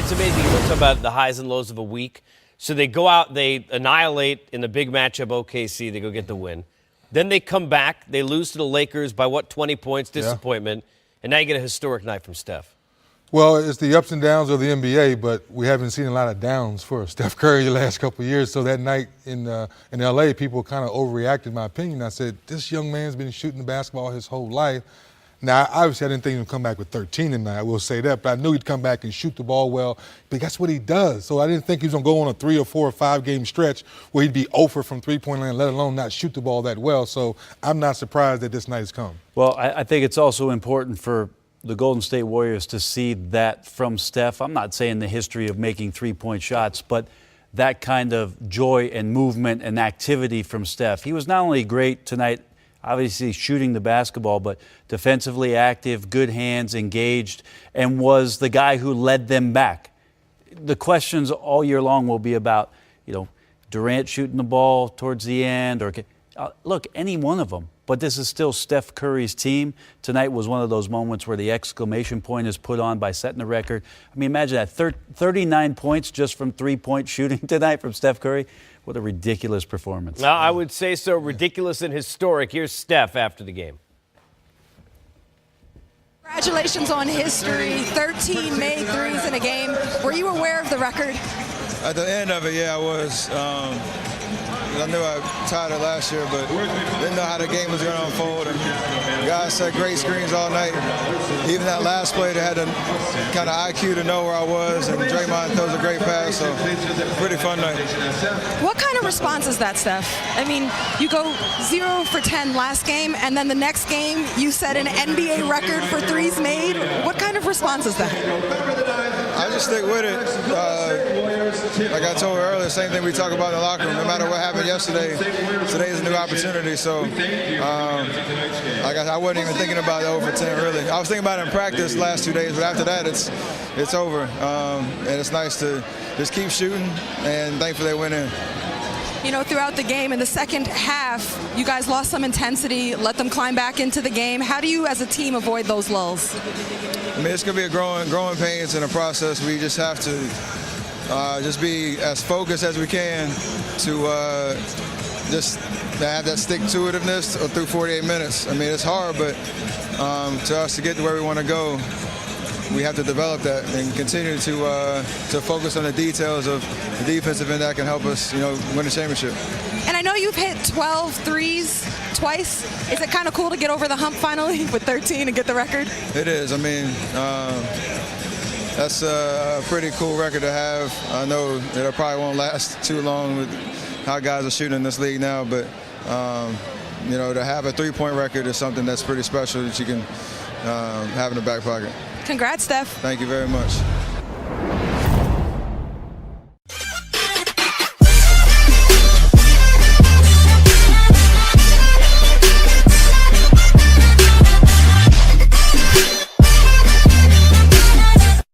It's amazing. You talk about the highs and lows of a week. So they go out, they annihilate in the big matchup OKC. They go get the win. Then they come back. They lose to the Lakers by, 20 points, disappointment. Yeah. And now you get a historic night from Steph. Well, it's the ups and downs of the NBA, but we haven't seen a lot of downs for Steph Curry the last couple of years. So that night in L.A., people kind of overreacted, in my opinion. I said, this young man's been shooting the basketball his whole life. Now, obviously, I didn't think he'd come back with 13 tonight, I will say that, but I knew he'd come back and shoot the ball well, but that's what he does. So I didn't think he was going to go on a 3 or 4 or 5 game stretch where he'd be over from three-point line, let alone not shoot the ball that well. So I'm not surprised that this night has come. Well, I think it's also important for the Golden State Warriors to see that from Steph. I'm not saying the history of making three-point shots, but that kind of joy and movement and activity from Steph. He was not only great tonight, obviously shooting the basketball, but defensively active, good hands, engaged, and was the guy who led them back. The questions all year long will be about, Durant shooting the ball towards the end, or look, any one of them. But this is still Steph Curry's team. Tonight was one of those moments where the exclamation point is put on by setting the record. I mean, imagine that, 39 points just from three-point shooting tonight from Steph Curry. What a ridiculous performance. Well, I would say so. Ridiculous and historic. Here's Steph after the game. Congratulations on history. 13 made threes in a game. Were you aware of the record? At the end of it, yeah, I was. I knew I tied it last year, but didn't know how the game was going to unfold. And guys set great screens all night. Even that last play, they had the kind of IQ to know where I was, and Draymond throws a great pass, so pretty fun night. What kind of response is that, Steph? I mean, you go 0 for 10 last game, and then the next game you set an NBA record for threes made. What kind of response is that? I just stick with it. Like I told you earlier, same thing we talk about in the locker room. No matter what happened yesterday, today is a new opportunity. So, I wasn't even thinking about it over 10, really. I was thinking about it in practice the last 2 days, but after that, it's over. And it's nice to just keep shooting, and thankfully they went in. Throughout the game, in the second half, you guys lost some intensity, let them climb back into the game. How do you, as a team, avoid those lulls? I mean, it's going to be a growing pains in a process. We just have to just be as focused as we can to just have that stick-to-itiveness through 48 minutes. I mean, it's hard, but to us to get to where we want to go, we have to develop that and continue to focus on the details of the defensive end that can help us, win the championship. And I know you've hit 12 threes twice. Is it kind of cool to get over the hump finally with 13 and get the record? It is. I mean, that's a pretty cool record to have. I know that it probably won't last too long with how guys are shooting in this league now, but to have a three-point record is something that's pretty special that you can have in the back pocket. Congrats, Steph. Thank you very much.